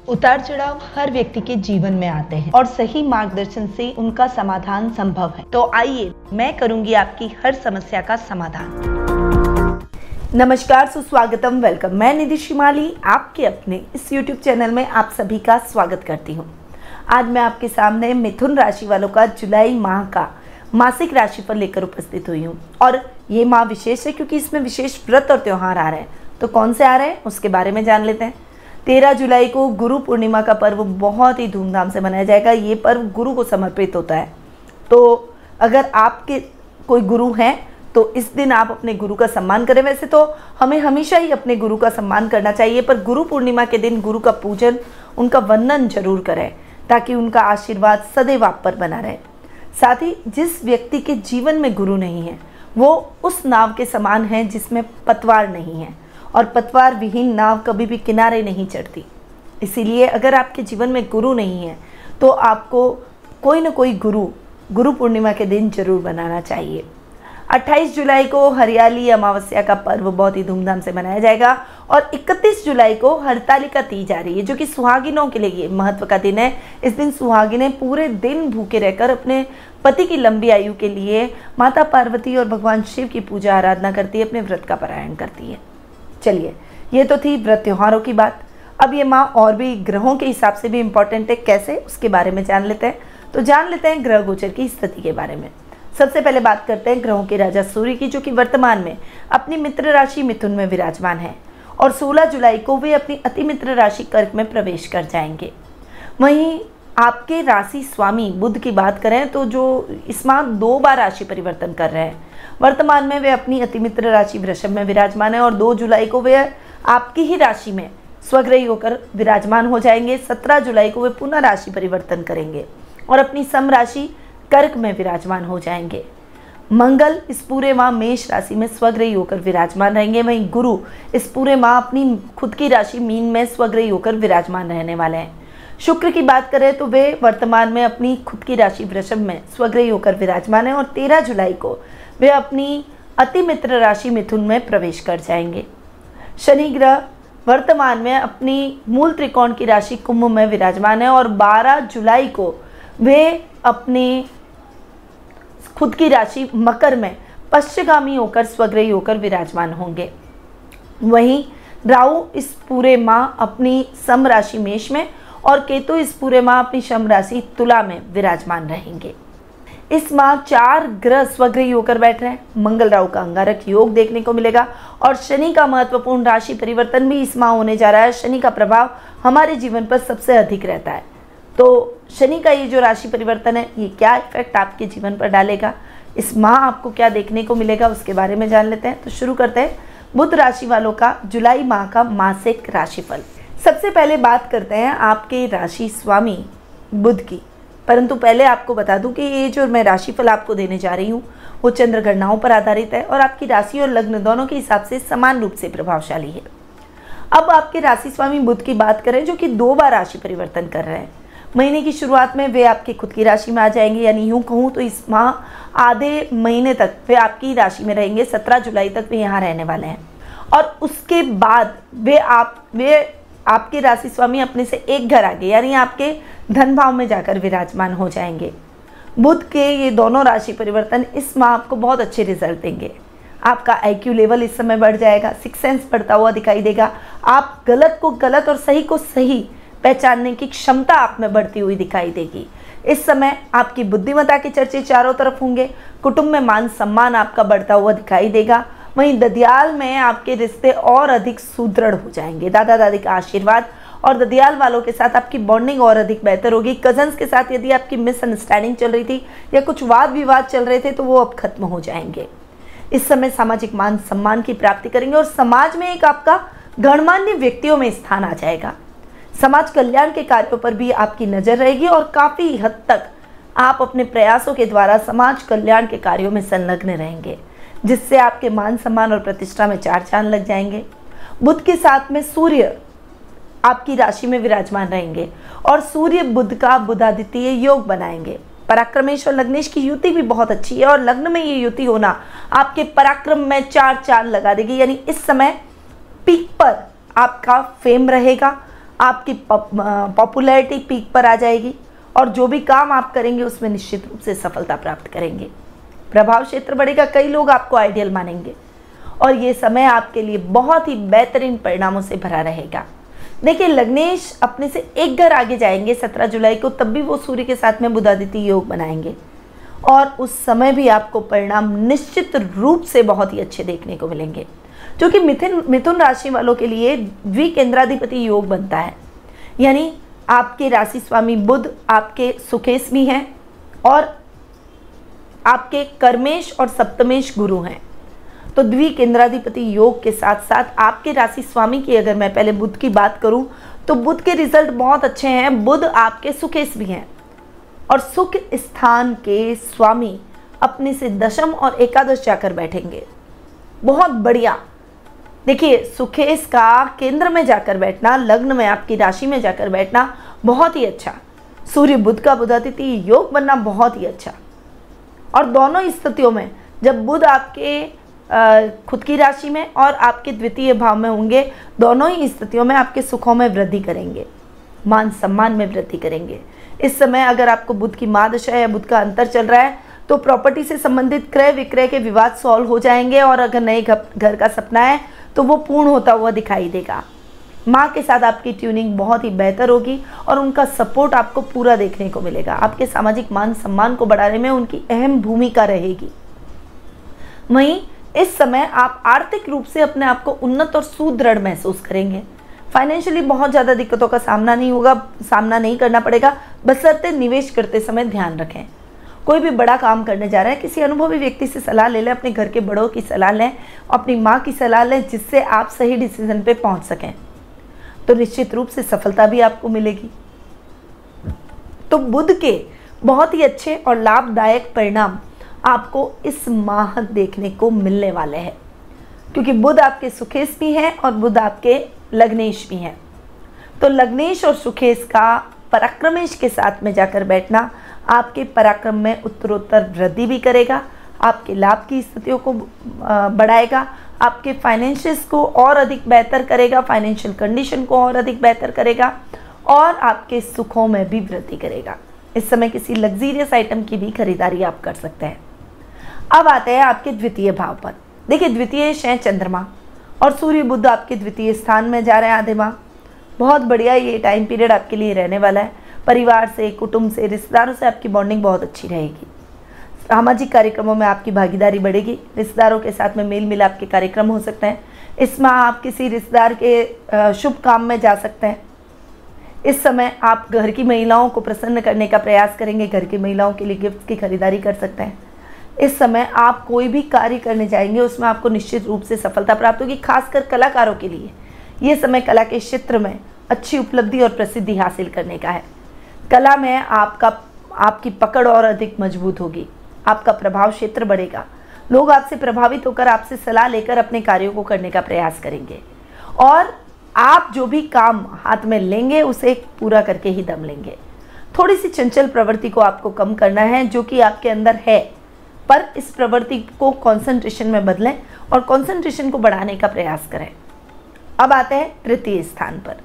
उतार चढ़ाव हर व्यक्ति के जीवन में आते हैं और सही मार्गदर्शन से उनका समाधान संभव है। तो आइए मैं करूंगी आपकी हर समस्या का समाधान। नमस्कार, सुस्वागतम, वेलकम। मैं निधि शिमाली आपके अपने इस YouTube चैनल में आप सभी का स्वागत करती हूँ। आज मैं आपके सामने मिथुन राशि वालों का जुलाई माह का मासिक राशि पर लेकर उपस्थित हुई हूँ। और ये माह विशेष है क्योंकि इसमें विशेष व्रत और त्यौहार आ रहे हैं। तो कौन से आ रहे हैं उसके बारे में जान लेते हैं। 13 जुलाई को गुरु पूर्णिमा का पर्व बहुत ही धूमधाम से मनाया जाएगा। ये पर्व गुरु को समर्पित होता है। तो अगर आपके कोई गुरु हैं तो इस दिन आप अपने गुरु का सम्मान करें। वैसे तो हमें हमेशा ही अपने गुरु का सम्मान करना चाहिए, पर गुरु पूर्णिमा के दिन गुरु का पूजन, उनका वंदन जरूर करें ताकि उनका आशीर्वाद सदैव आप पर बना रहे। साथ ही जिस व्यक्ति के जीवन में गुरु नहीं है वो उस नाव के समान है जिसमें पतवार नहीं है, और पतवार विहीन नाव कभी भी किनारे नहीं चढ़ती। इसीलिए अगर आपके जीवन में गुरु नहीं है तो आपको कोई ना कोई गुरु पूर्णिमा के दिन जरूर बनाना चाहिए। 28 जुलाई को हरियाली अमावस्या का पर्व बहुत ही धूमधाम से मनाया जाएगा और 31 जुलाई को हरतालिका तीज आ रही है, जो कि सुहागिनों के लिए महत्व का दिन है। इस दिन सुहागिनें पूरे दिन भूखे रहकर अपने पति की लंबी आयु के लिए माता पार्वती और भगवान शिव की पूजा आराधना करती है, अपने व्रत का पारायण करती है। चलिए, ये तो थी व्रत त्योहारों की बात। अब ये माह और भी ग्रहों के हिसाब से भी इम्पोर्टेंट है। कैसे, उसके बारे में जान लेते हैं। तो जान लेते हैं ग्रह गोचर की स्थिति के बारे में। सबसे पहले बात करते हैं ग्रहों के राजा सूर्य की, जो कि वर्तमान में अपनी मित्र राशि मिथुन में विराजमान है और 16 जुलाई को वे अपनी अति मित्र राशि कर्क में प्रवेश कर जाएंगे। वहीं आपके राशि स्वामी बुध की बात करें तो जो इस माह 2 बार राशि परिवर्तन कर रहे हैं। वर्तमान में वे अपनी अति मित्र राशि वृषभ में विराजमान है और 2 जुलाई को वे आपकी ही राशि में स्वग्रही होकर विराजमान हो जाएंगे। 17 जुलाई को वे पुनः राशि परिवर्तन करेंगे और अपनी सम राशि कर्क में विराजमान हो जाएंगे। मंगल इस पूरे माह मेष राशि में स्वग्रही होकर विराजमान रहेंगे। वहीं गुरु इस पूरे माह अपनी खुद की राशि मीन में स्वग्रही होकर विराजमान रहने वाले हैं। शुक्र की बात करें तो वे वर्तमान में अपनी खुद की राशि वृषभ में स्वग्रही होकर विराजमान है और 13 जुलाई को वे अपनी अति मित्र राशि मिथुन में प्रवेश कर जाएंगे। शनि ग्रह वर्तमान में अपनी मूल त्रिकोण की राशि कुंभ में विराजमान है और 12 जुलाई को वे अपनी खुद की राशि मकर में पश्चिमगामी होकर स्वग्रही होकर विराजमान होंगे। वहीं राहु इस पूरे माह अपनी सम राशि मेष में और केतु इस पूरे माह अपनी सम राशि तुला में विराजमान रहेंगे। इस माह 4 ग्रह स्वग्रही होकर बैठ रहे हैं। मंगल राहु का अंगारक योग देखने को मिलेगा और शनि का महत्वपूर्ण राशि परिवर्तन भी इस माह होने जा रहा है। शनि का प्रभाव हमारे जीवन पर सबसे अधिक रहता है। तो शनि का ये जो राशि परिवर्तन है, ये क्या इफेक्ट आपके जीवन पर डालेगा, इस माह आपको क्या देखने को मिलेगा, उसके बारे में जान लेते हैं। तो शुरू करते हैं बुध राशि वालों का जुलाई माह का मासिक राशिफल। सबसे पहले बात करते हैं आपके राशि स्वामी बुध की। परंतु पहले आपको बता दूं कि ये जो मैं राशिफल आपको देने जा रही हूँ वो चंद्र गणनाओं पर आधारित है और आपकी राशि और लग्न दोनों के हिसाब से समान रूप से प्रभावशाली है। अब आपके राशि स्वामी बुध की बात करें, जो कि 2 बार राशि परिवर्तन कर रहे हैं। महीने की शुरुआत में वे आपकी खुद की राशि में आ जाएंगे, यानी यूँ कहूँ तो इस माह आधे महीने तक वे आपकी राशि में रहेंगे। 17 जुलाई तक वे यहाँ रहने वाले हैं और उसके बाद वे आपके राशि स्वामी अपने से एक घर आगे यानी आपके धन भाव में जाकर विराजमान हो जाएंगे। बुध के ये दोनों राशि परिवर्तन इस माह आपको बहुत अच्छे रिजल्ट देंगे। आपका IQ लेवल इस समय बढ़ जाएगा, सिक्स सेंस बढ़ता हुआ दिखाई देगा। आप गलत को गलत और सही को सही पहचानने की क्षमता आप में बढ़ती हुई दिखाई देगी। इस समय आपकी बुद्धिमत्ता के चर्चे चारों तरफ होंगे। कुटुंब में मान सम्मान आपका बढ़ता हुआ दिखाई देगा। वहीं ददियाल में आपके रिश्ते और अधिक सुदृढ़ हो जाएंगे। दादा दादी का आशीर्वाद और ददियाल वालों के साथ आपकी बॉन्डिंग और अधिक बेहतर होगी। कजन्स के साथ यदि आपकी मिसअंडरस्टैंडिंग चल रही थी या कुछ वाद विवाद चल रहे थे तो वो अब खत्म हो जाएंगे। इस समय सामाजिक मान सम्मान की प्राप्ति करेंगे और समाज में एक आपका गणमान्य व्यक्तियों में स्थान आ जाएगा। समाज कल्याण के कार्यों पर भी आपकी नज़र रहेगी और काफ़ी हद तक आप अपने प्रयासों के द्वारा समाज कल्याण के कार्यों में संलग्न रहेंगे, जिससे आपके मान सम्मान और प्रतिष्ठा में 4 चांद लग जाएंगे। बुध के साथ में सूर्य आपकी राशि में विराजमान रहेंगे और सूर्य बुध का बुधादित्य योग बनाएंगे। पराक्रमेश और लग्नेश की युति भी बहुत अच्छी है और लग्न में ये युति होना आपके पराक्रम में 4 चांद लगा देगी। यानी इस समय पीक पर आपका फेम रहेगा, आपकी पॉपुलैरिटी पीक पर आ जाएगी और जो भी काम आप करेंगे उसमें निश्चित रूप से सफलता प्राप्त करेंगे। प्रभाव क्षेत्र बढ़ेगा, कई लोग आपको आइडियल मानेंगे और ये समय आपके लिए बहुत ही बेहतरीन परिणामों से भरा रहेगा। देखिए, लग्नेश अपने से एक घर आगे जाएंगे 17 जुलाई को, तब भी वो सूर्य के साथ में बुधादित्य योग बनाएंगे और उस समय भी आपको परिणाम निश्चित रूप से बहुत ही अच्छे देखने को मिलेंगे, जो कि मिथुन राशि वालों के लिए द्विकेंद्राधिपति योग बनता है। यानी आपके राशि स्वामी बुध आपके सुखेश भी हैं और आपके कर्मेश और सप्तमेश गुरु हैं। तो द्विकेंद्राधिपति योग के साथ साथ आपके राशि स्वामी की अगर मैं पहले बुध की बात करूं तो बुध के रिजल्ट बहुत अच्छे हैं। बुध आपके सुखेश भी हैं और सुख स्थान के स्वामी अपने से दशम और एकादश जाकर बैठेंगे। बहुत बढ़िया। देखिए, सुखेश का केंद्र में जाकर बैठना, लग्न में आपकी राशि में जाकर बैठना बहुत ही अच्छा। सूर्य बुध का बुधादित्य योग बनना बहुत ही अच्छा। और दोनों स्थितियों में जब बुध आपके खुद की राशि में और आपके द्वितीय भाव में होंगे, दोनों ही स्थितियों में आपके सुखों में वृद्धि करेंगे, मान सम्मान में वृद्धि करेंगे। इस समय अगर आपको बुध की महादशा या बुध का अंतर चल रहा है तो प्रॉपर्टी से संबंधित क्रय विक्रय के विवाद सॉल्व हो जाएंगे और अगर नए घर का सपना है तो वो पूर्ण होता हुआ दिखाई देगा। माँ के साथ आपकी ट्यूनिंग बहुत ही बेहतर होगी और उनका सपोर्ट आपको पूरा देखने को मिलेगा। आपके सामाजिक मान सम्मान को बढ़ाने में उनकी अहम भूमिका रहेगी। वहीं इस समय आप आर्थिक रूप से अपने आप को उन्नत और सुदृढ़ महसूस करेंगे। फाइनेंशियली बहुत ज़्यादा दिक्कतों का सामना नहीं करना पड़ेगा, बशर्ते निवेश करते समय ध्यान रखें। कोई भी बड़ा काम करने जा रहे हैं, किसी अनुभवी व्यक्ति से सलाह ले लें, अपने घर के बड़ों की सलाह लें, अपनी माँ की सलाह लें, जिससे आप सही डिसीजन पे पहुंच सकें, तो निश्चित रूप से सफलता भी आपको मिलेगी। तो बुध के बहुत ही अच्छे और लाभदायक परिणाम आपको इस माह देखने को मिलने वाले हैं, क्योंकि बुध आपके सुखेश भी हैं और बुध आपके लग्नेश भी हैं। तो लग्नेश और सुखेश का पराक्रमेश के साथ में जाकर बैठना आपके पराक्रम में उत्तरोत्तर वृद्धि भी करेगा, आपके लाभ की स्थितियों को बढ़ाएगा, आपके फाइनेंशियल्स को और अधिक बेहतर करेगा, फाइनेंशियल कंडीशन को और अधिक बेहतर करेगा और आपके सुखों में भी वृद्धि करेगा। इस समय किसी लग्जीरियस आइटम की भी खरीदारी आप कर सकते हैं। अब आते हैं आपके द्वितीय भाव पर। देखिए, द्वितीय है चंद्रमा और सूर्य बुध आपके द्वितीय स्थान में जा रहे हैं आधे माह। बहुत बढ़िया ये टाइम पीरियड आपके लिए रहने वाला है। परिवार से, कुटुंब से, रिश्तेदारों से आपकी बॉन्डिंग बहुत अच्छी रहेगी। सामाजिक कार्यक्रमों में आपकी भागीदारी बढ़ेगी। रिश्तेदारों के साथ में मेल मिलाप के कार्यक्रम हो सकते हैं। इस माह आप किसी रिश्तेदार के शुभ काम में जा सकते हैं। इस समय आप घर की महिलाओं को प्रसन्न करने का प्रयास करेंगे। घर की महिलाओं के लिए गिफ्ट की खरीदारी कर सकते हैं। इस समय आप कोई भी कार्य करने जाएंगे उसमें आपको निश्चित रूप से सफलता प्राप्त होगी। खासकर कलाकारों के लिए ये समय कला के क्षेत्र में अच्छी उपलब्धि और प्रसिद्धि हासिल करने का है। कला में आपकी पकड़ और अधिक मजबूत होगी। आपका प्रभाव क्षेत्र बढ़ेगा। लोग आपसे प्रभावित होकर आपसे सलाह लेकर अपने कार्यों को करने का प्रयास करेंगे और आप जो भी काम हाथ में लेंगे उसे पूरा करके ही दम लेंगे। थोड़ी सी चंचल प्रवृत्ति को आपको कम करना है जो कि आपके अंदर है, पर इस प्रवृत्ति को कंसंट्रेशन में बदलें और कंसंट्रेशन को बढ़ाने का प्रयास करें। अब आते हैं तृतीय स्थान पर।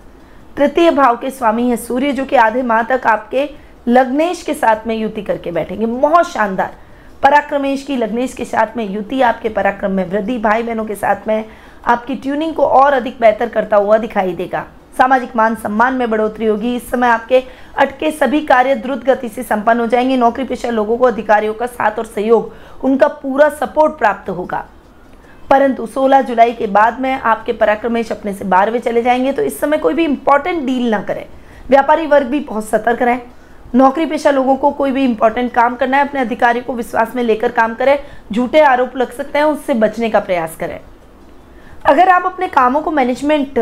तृतीय भाव के स्वामी है सूर्य, जो कि आधे माह तक आपके लग्नेश के साथ में युति करके बैठेंगे। बहुत शानदार पराक्रमेश की लग्नेश के साथ में युति आपके पराक्रम में वृद्धि, भाई बहनों के साथ में आपकी ट्यूनिंग को और अधिक बेहतर करता हुआ दिखाई देगा। सामाजिक मान सम्मान में बढ़ोतरी होगी। इस समय आपके अटके सभी कार्य द्रुत गति से संपन्न हो जाएंगे। नौकरी पेशा लोगों को अधिकारियों का साथ और सहयोग, उनका पूरा सपोर्ट प्राप्त होगा। परंतु 16 जुलाई के बाद में आपके पराक्रमेश अपने से 12वें चले जाएंगे, तो इस समय कोई भी इंपॉर्टेंट डील ना करें। व्यापारी वर्ग भी बहुत सतर्क रहें। नौकरी पेशा लोगों को कोई भी इंपॉर्टेंट काम करना है, अपने अधिकारी को विश्वास में लेकर काम करें। झूठे आरोप लग सकते हैं, उससे बचने का प्रयास करें। अगर आप अपने कामों को मैनेजमेंट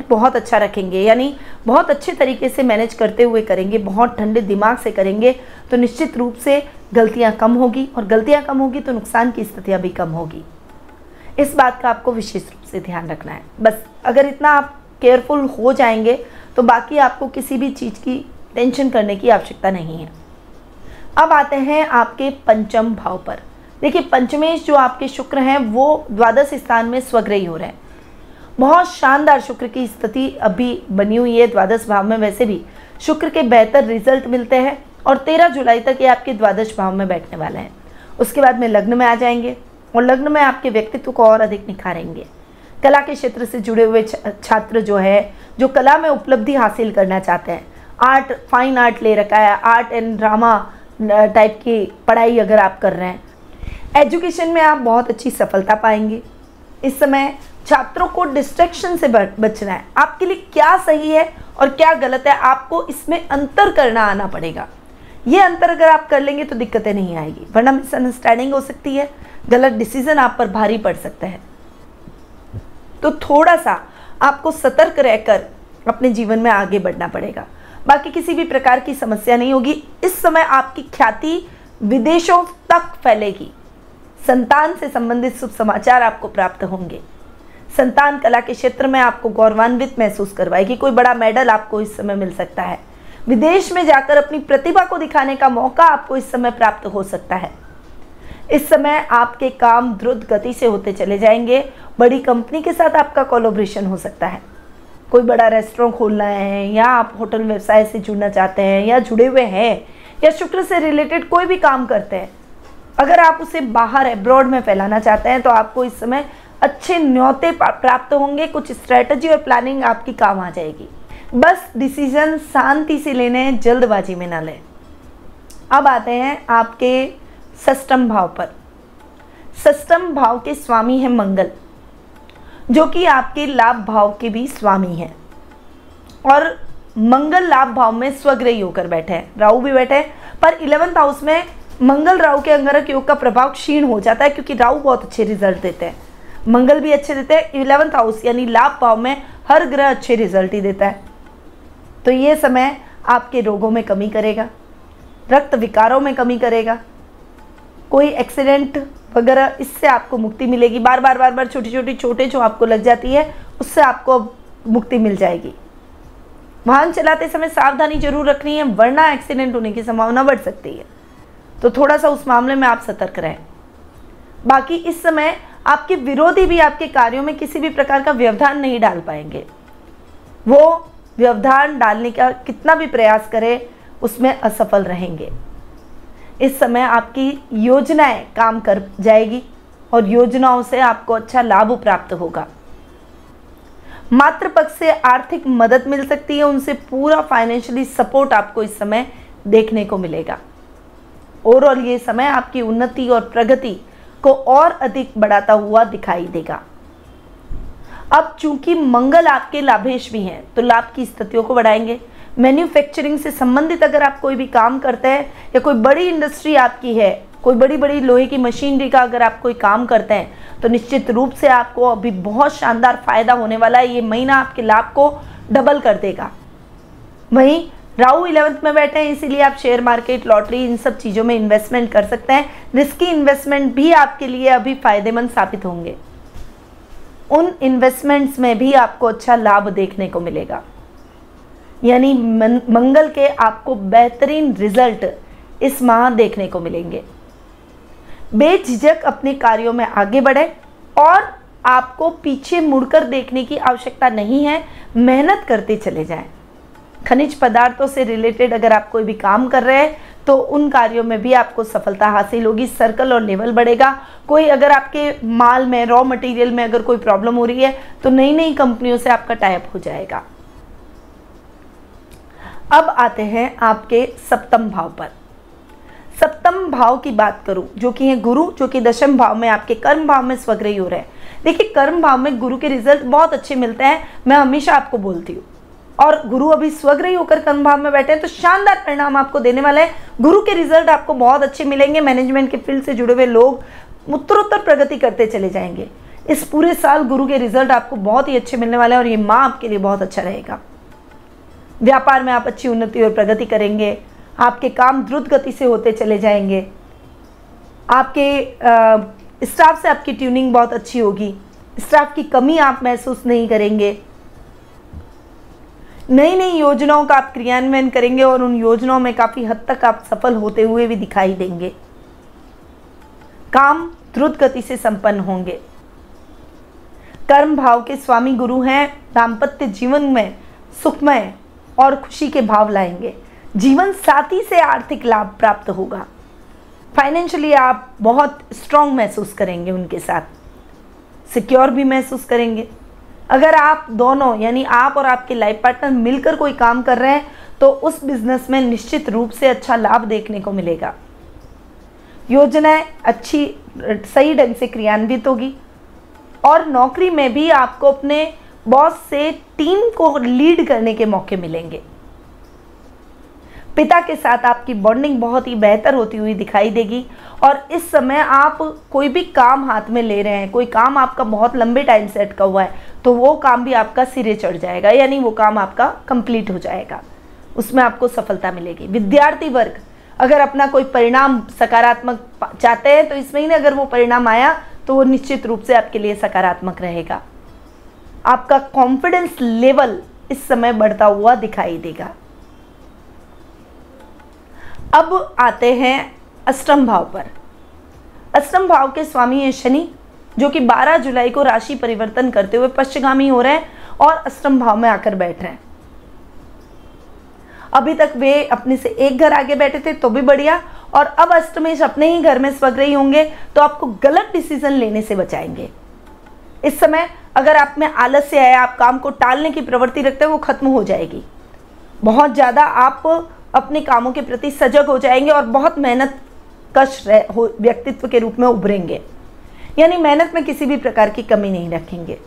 बहुत अच्छा रखेंगे, यानी बहुत अच्छे तरीके से मैनेज करते हुए करेंगे, बहुत ठंडे दिमाग से करेंगे, तो निश्चित रूप से गलतियां कम होगी और गलतियां कम होगी तो नुकसान की स्थितियां भी कम होगी। इस बात का आपको विशेष रूप से ध्यान रखना है। बस अगर इतना आप केयरफुल हो जाएंगे तो बाकी आपको किसी भी चीज़ की टेंशन करने की आवश्यकता नहीं है। अब आते हैं आपके पंचम भाव पर। देखिए, पंचमेश जो आपके शुक्र हैं वो द्वादश स्थान में स्वग्रही हो रहे हैं बहुत शानदार शुक्र की स्थिति अभी बनी हुई है द्वादश भाव में। वैसे भी शुक्र के बेहतर रिजल्ट मिलते हैं और 13 जुलाई तक ये आपके द्वादश भाव में बैठने वाला है। उसके बाद में लग्न में आ जाएंगे और लग्न में आपके व्यक्तित्व को और अधिक निखारेंगे। कला के क्षेत्र से जुड़े हुए छात्र जो कला में उपलब्धि हासिल करना चाहते हैं, आर्ट, फाइन आर्ट ले रखा है, आर्ट एंड ड्रामा टाइप की पढ़ाई अगर आप कर रहे हैं, एजुकेशन में आप बहुत अच्छी सफलता पाएंगे। इस समय छात्रों को डिस्ट्रैक्शन से बचना है। आपके लिए क्या सही है और क्या गलत है, आपको इसमें अंतर करना आना पड़ेगा। ये अंतर अगर आप कर लेंगे तो दिक्कतें नहीं आएगी, वरना मिसअंडरस्टैंडिंग हो सकती है, गलत डिसीजन आप पर भारी पड़ सकता है। तो थोड़ा सा आपको सतर्क रहकर अपने जीवन में आगे बढ़ना पड़ेगा। बाकी किसी भी प्रकार की समस्या नहीं होगी। इस समय आपकी ख्याति विदेशों तक फैलेगी। संतान से संबंधित शुभ समाचार आपको प्राप्त होंगे। संतान कला के क्षेत्र में आपको गौरवान्वित महसूस करवाएगी। कोई बड़ा मेडल आपको इस समय मिल सकता है। विदेश में जाकर अपनी प्रतिभा को दिखाने का मौका आपको इस समय प्राप्त हो सकता है। इस समय आपके काम द्रुत गति से होते चले जाएंगे। बड़ी कंपनी के साथ आपका कोलैबोरेशन हो सकता है। कोई बड़ा रेस्टोरेंट खोलना है या आप होटल व्यवसाय से जुड़ना चाहते हैं या जुड़े हुए हैं या शुक्र से रिलेटेड कोई भी काम करते हैं, अगर आप उसे बाहर एब्रॉड में फैलाना चाहते हैं तो आपको इस समय अच्छे न्योते प्राप्त होंगे। कुछ स्ट्रेटजी और प्लानिंग आपकी काम आ जाएगी। बस डिसीजन शांति से लेने हैं, जल्दबाजी में ना लें। अब आते हैं आपके षष्ठम भाव पर। षष्ठम भाव के स्वामी हैं मंगल, जो कि आपके लाभ भाव के भी स्वामी हैं। और मंगल लाभ भाव में स्वग्रही होकर बैठे हैं। राहु भी बैठे हैं, पर 11th हाउस में मंगल राहु के अंगारक योग का प्रभाव क्षीण हो जाता है, क्योंकि राहु बहुत अच्छे रिजल्ट देते हैं, मंगल भी अच्छे देते हैं। 11th हाउस यानी लाभ भाव में हर ग्रह अच्छे रिजल्ट ही देता है। तो ये समय आपके रोगों में कमी करेगा, रक्त विकारों में कमी करेगा, कोई एक्सीडेंट वगैरह इससे आपको मुक्ति मिलेगी। बार बार छोटी छोटे जो आपको लग जाती है उससे आपको मुक्ति मिल जाएगी। वाहन चलाते समय सावधानी जरूर रखनी है, वरना एक्सीडेंट होने की संभावना बढ़ सकती है। तो थोड़ा सा उस मामले में आप सतर्क रहें। बाकी इस समय आपके विरोधी भी आपके कार्यों में किसी भी प्रकार का व्यवधान नहीं डाल पाएंगे। वो व्यवधान डालने का कितना भी प्रयास करें उसमें असफल रहेंगे। इस समय आपकी योजनाएं काम कर जाएगी और योजनाओं से आपको अच्छा लाभ प्राप्त होगा। मातृपक्ष से आर्थिक मदद मिल सकती है, उनसे पूरा फाइनेंशियली सपोर्ट आपको इस समय देखने को मिलेगा। ओवरऑल ये समय आपकी उन्नति और प्रगति को और अधिक बढ़ाता हुआ दिखाई देगा। अब चूंकि मंगल आपके लाभेश भी हैं, तो लाभ की स्थितियों को बढ़ाएंगे। मैन्युफैक्चरिंग से संबंधित अगर आप कोई भी काम करते हैं या कोई बड़ी इंडस्ट्री आपकी है, कोई बड़ी लोहे की मशीनरी का अगर आप कोई काम करते हैं, तो निश्चित रूप से आपको अभी बहुत शानदार फायदा होने वाला है। ये महीना आपके लाभ को डबल कर देगा। वहीं राहु 11th में बैठे हैं, इसीलिए आप शेयर मार्केट, लॉटरी, इन सब चीज़ों में इन्वेस्टमेंट कर सकते हैं। रिस्की इन्वेस्टमेंट भी आपके लिए अभी फायदेमंद साबित होंगे। उन इन्वेस्टमेंट्स में भी आपको अच्छा लाभ देखने को मिलेगा। यानी मंगल के आपको बेहतरीन रिजल्ट इस माह देखने को मिलेंगे। बेझिझक अपने कार्यों में आगे बढ़े और आपको पीछे मुड़कर देखने की आवश्यकता नहीं है। मेहनत करते चले जाएं। खनिज पदार्थों से रिलेटेड अगर आप कोई भी काम कर रहे हैं तो उन कार्यों में भी आपको सफलता हासिल होगी। सर्कल और लेवल बढ़ेगा। कोई अगर आपके माल में, रॉ मटेरियल में अगर कोई प्रॉब्लम हो रही है तो नई कंपनियों से आपका टाई अप हो जाएगा। अब आते हैं आपके सप्तम भाव पर। सप्तम भाव की बात करूं, जो कि है गुरु, जो कि दशम भाव में आपके कर्म भाव में स्वग्रही हो रहे हैं। देखिए, कर्म भाव में गुरु के रिजल्ट बहुत अच्छे मिलते हैं, मैं हमेशा आपको बोलती हूँ। और गुरु अभी स्वग्रही होकर कर्म भाव में बैठे हैं, तो शानदार परिणाम आपको देने वाले हैं। गुरु के रिजल्ट आपको बहुत अच्छे मिलेंगे। मैनेजमेंट के फील्ड से जुड़े हुए लोग उत्तरोत्तर प्रगति करते चले जाएंगे। इस पूरे साल गुरु के रिजल्ट आपको बहुत ही अच्छे मिलने वाले हैं और ये माह आपके लिए बहुत अच्छा रहेगा। व्यापार में आप अच्छी उन्नति और प्रगति करेंगे। आपके काम द्रुत गति से होते चले जाएंगे। आपके स्टाफ से आपकी ट्यूनिंग बहुत अच्छी होगी। स्टाफ की कमी आप महसूस नहीं करेंगे। नई योजनाओं का आप क्रियान्वयन करेंगे और उन योजनाओं में काफ़ी हद तक आप सफल होते हुए भी दिखाई देंगे। काम द्रुत गति से संपन्न होंगे। कर्म भाव के स्वामी गुरु हैं, दाम्पत्य जीवन में सुखमय और खुशी के भाव लाएंगे। जीवन साथी से आर्थिक लाभ प्राप्त होगा। फाइनेंशियली आप बहुत स्ट्रांग महसूस करेंगे, उनके साथ सिक्योर भी महसूस करेंगे। अगर आप दोनों यानी आप और आपके लाइफ पार्टनर मिलकर कोई काम कर रहे हैं तो उस बिजनेस में निश्चित रूप से अच्छा लाभ देखने को मिलेगा। योजनाएं अच्छी सही ढंग से क्रियान्वित होगी और नौकरी में भी आपको अपने बॉस से टीम को लीड करने के मौके मिलेंगे। पिता के साथ आपकी बॉन्डिंग बहुत ही बेहतर होती हुई दिखाई देगी और इस समय आप कोई भी काम हाथ में ले रहे हैं, कोई काम आपका बहुत लंबे टाइम से अटका हुआ है तो वो काम भी आपका सिरे चढ़ जाएगा, यानी वो काम आपका कंप्लीट हो जाएगा, उसमें आपको सफलता मिलेगी। विद्यार्थी वर्ग अगर अपना कोई परिणाम सकारात्मक चाहते हैं तो इस महीने अगर वो परिणाम आया तो वो निश्चित रूप से आपके लिए सकारात्मक रहेगा। आपका कॉन्फिडेंस लेवल इस समय बढ़ता हुआ दिखाई देगा। अब आते हैं अष्टम भाव पर। अष्टम भाव के स्वामी हैं शनि, जो कि 12 जुलाई को राशि परिवर्तन करते हुए पश्चिमगामी हो रहे हैं और अष्टम भाव में आकर बैठ रहे हैं। अभी तक वे अपने से एक घर आगे बैठे थे तो भी बढ़िया, और अब अष्टमेश अपने ही घर में स्वग्रही होंगे तो आपको गलत डिसीजन लेने से बचाएंगे। इस समय अगर आप में आलस्य है, आप काम को टालने की प्रवृत्ति रखते हैं, वो खत्म हो जाएगी। बहुत ज़्यादा आप अपने कामों के प्रति सजग हो जाएंगे और बहुत मेहनत कश व्यक्तित्व के रूप में उभरेंगे, यानी मेहनत में किसी भी प्रकार की कमी नहीं रखेंगे।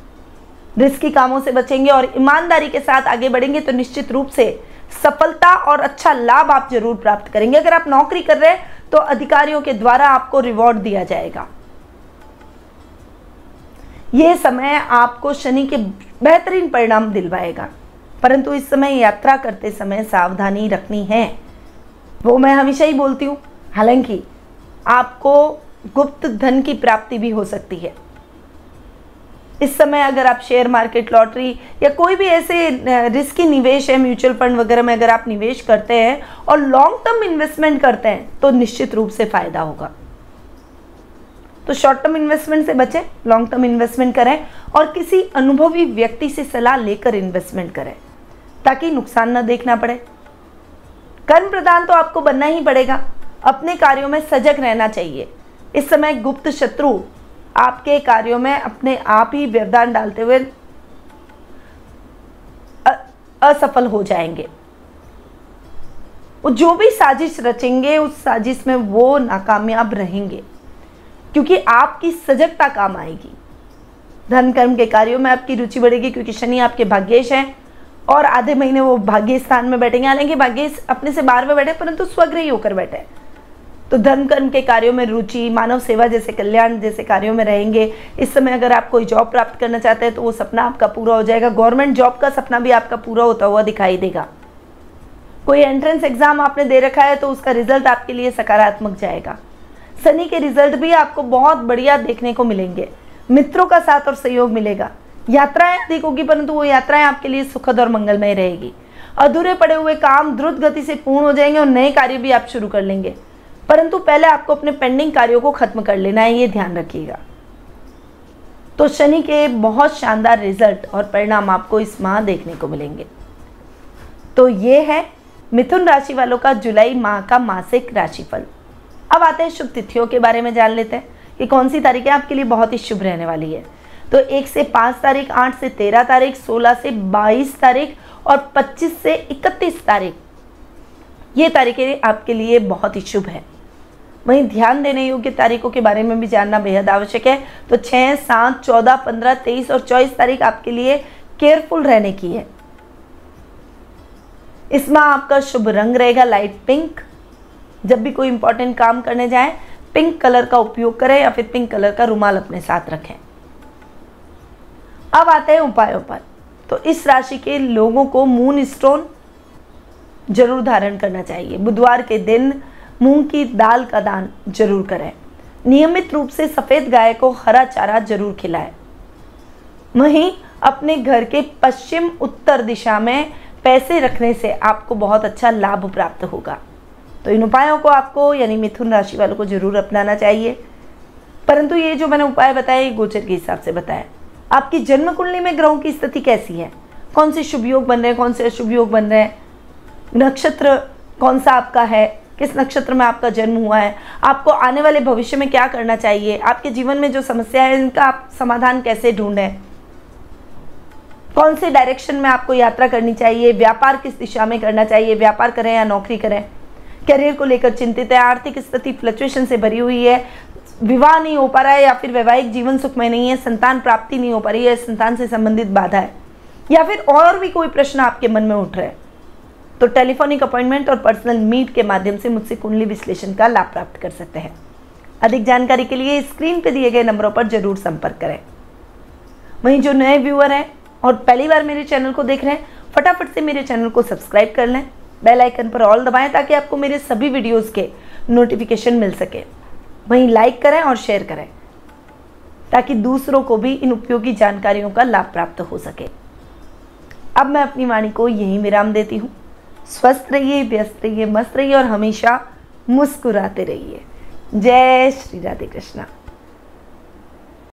रिस्की कामों से बचेंगे और ईमानदारी के साथ आगे बढ़ेंगे तो निश्चित रूप से सफलता और अच्छा लाभ आप जरूर प्राप्त करेंगे। अगर आप नौकरी कर रहे हैं तो अधिकारियों के द्वारा आपको रिवॉर्ड दिया जाएगा। यह समय आपको शनि के बेहतरीन परिणाम दिलवाएगा, परंतु इस समय यात्रा करते समय सावधानी रखनी है, वो मैं हमेशा ही बोलती हूँ। हालांकि आपको गुप्त धन की प्राप्ति भी हो सकती है। इस समय अगर आप शेयर मार्केट, लॉटरी या कोई भी ऐसे रिस्की निवेश है, म्यूचुअल फंड वगैरह में अगर आप निवेश करते हैं और लॉन्ग टर्म इन्वेस्टमेंट करते हैं तो निश्चित रूप से फायदा होगा। तो शॉर्ट टर्म इन्वेस्टमेंट से बचें, लॉन्ग टर्म इन्वेस्टमेंट करें और किसी अनुभवी व्यक्ति से सलाह लेकर इन्वेस्टमेंट करें ताकि नुकसान न देखना पड़े। कर्म प्रधान तो आपको बनना ही पड़ेगा, अपने कार्यों में सजग रहना चाहिए। इस समय गुप्त शत्रु आपके कार्यों में अपने आप ही व्यवधान डालते हुए असफल हो जाएंगे। वो जो भी साजिश रचेंगे उस साजिश में वो नाकामयाब रहेंगे, क्योंकि आपकी सजगता काम आएगी। धन कर्म के कार्यों में आपकी रुचि बढ़ेगी क्योंकि शनि आपके भाग्येश हैं और आधे महीने वो भाग्य स्थान में बैठेंगे। हालांकि भाग्येश अपने से 12वें बैठे परंतु स्वग्रही होकर बैठे, तो धन कर्म के कार्यों में रुचि, मानव सेवा जैसे कल्याण जैसे कार्यों में रहेंगे। इस समय अगर आप कोई जॉब प्राप्त करना चाहते हैं तो वो सपना आपका पूरा हो जाएगा। गवर्नमेंट जॉब का सपना भी आपका पूरा होता हुआ दिखाई देगा। कोई एंट्रेंस एग्जाम आपने दे रखा है तो उसका रिजल्ट आपके लिए सकारात्मक जाएगा। शनि के रिजल्ट भी आपको बहुत बढ़िया देखने को मिलेंगे। मित्रों का साथ और सहयोग मिलेगा। यात्राएं अधिक होगी परंतु वो यात्राएं आपके लिए सुखद और मंगलमय रहेगी। अधूरे पड़े हुए काम द्रुत गति से पूर्ण हो जाएंगे और नए कार्य भी आप शुरू कर लेंगे, परंतु पहले आपको अपने पेंडिंग कार्यों को खत्म कर लेना है, ये ध्यान रखिएगा। तो शनि के बहुत शानदार रिजल्ट और परिणाम आपको इस माह देखने को मिलेंगे। तो ये है मिथुन राशि वालों का जुलाई माह का मासिक राशिफल। अब आते हैं शुभ तिथियों के बारे में जान लेते हैं कि कौन सी तारीखें आपके लिए बहुत ही शुभ रहने वाली है। तो 1 से 5 तारीख, 8 से 13 तारीख, 16 से 22 तारीख और 25 से 31 तारीख, ये तारीखें आपके लिए बहुत ही शुभ है। वहीं ध्यान देने योग्य तारीखों के बारे में भी जानना बेहद आवश्यक है। तो 6, 7, 14, 15, 23 और 24 तारीख आपके लिए केयरफुल रहने की है। इस माह आपका शुभ रंग रहेगा लाइट पिंक। जब भी कोई इंपॉर्टेंट काम करने जाएं पिंक कलर का उपयोग करें या फिर पिंक कलर का रुमाल अपने साथ रखें। अब आते हैं उपायों पर। तो इस राशि के लोगों को मून स्टोन जरूर धारण करना चाहिए। बुधवार के दिन मूंग की दाल का दान जरूर करें। नियमित रूप से सफ़ेद गाय को हरा चारा जरूर खिलाएं। वहीं अपने घर के पश्चिम उत्तर दिशा में पैसे रखने से आपको बहुत अच्छा लाभ प्राप्त होगा। तो इन उपायों को आपको यानी मिथुन राशि वालों को जरूर अपनाना चाहिए, परंतु ये जो मैंने उपाय बताए ये गोचर के हिसाब से बताए। आपकी जन्म कुंडली में ग्रहों की स्थिति कैसी है, कौन से शुभ योग बन रहे हैं, कौन से अशुभ योग बन रहे हैं, नक्षत्र कौन सा आपका है, किस नक्षत्र में आपका जन्म हुआ है, आपको आने वाले भविष्य में क्या करना चाहिए, आपके जीवन में जो समस्या है इनका आप समाधान कैसे ढूंढें, कौन से डायरेक्शन में आपको यात्रा करनी चाहिए, व्यापार किस दिशा में करना चाहिए, व्यापार करें या नौकरी करें, करियर को लेकर चिंतित है, आर्थिक स्थिति फ्लक्चुएशन से भरी हुई है, विवाह नहीं हो पा रहा है या फिर वैवाहिक जीवन सुखमय नहीं है, संतान प्राप्ति नहीं हो पा रही है, संतान से संबंधित बाधा है, या फिर और भी कोई प्रश्न आपके मन में उठ रहे हैं, तो टेलीफोनिक अपॉइंटमेंट और पर्सनल मीट के माध्यम से मुझसे कुंडली विश्लेषण का लाभ प्राप्त कर सकते हैं। अधिक जानकारी के लिए स्क्रीन पर दिए गए नंबरों पर जरूर संपर्क करें। वहीं जो नए व्यूअर हैं और पहली बार मेरे चैनल को देख रहे हैं, फटाफट से मेरे चैनल को सब्सक्राइब कर लें, बेल आइकन पर ऑल दबाएं ताकि आपको मेरे सभी वीडियोस के नोटिफिकेशन मिल सके। वहीं लाइक करें और शेयर करें ताकि दूसरों को भी इन उपयोगी जानकारियों का लाभ प्राप्त हो सके। अब मैं अपनी वाणी को यहीं विराम देती हूँ। स्वस्थ रहिए, व्यस्त रहिए, मस्त रहिए और हमेशा मुस्कुराते रहिए। जय श्री राधे कृष्णा।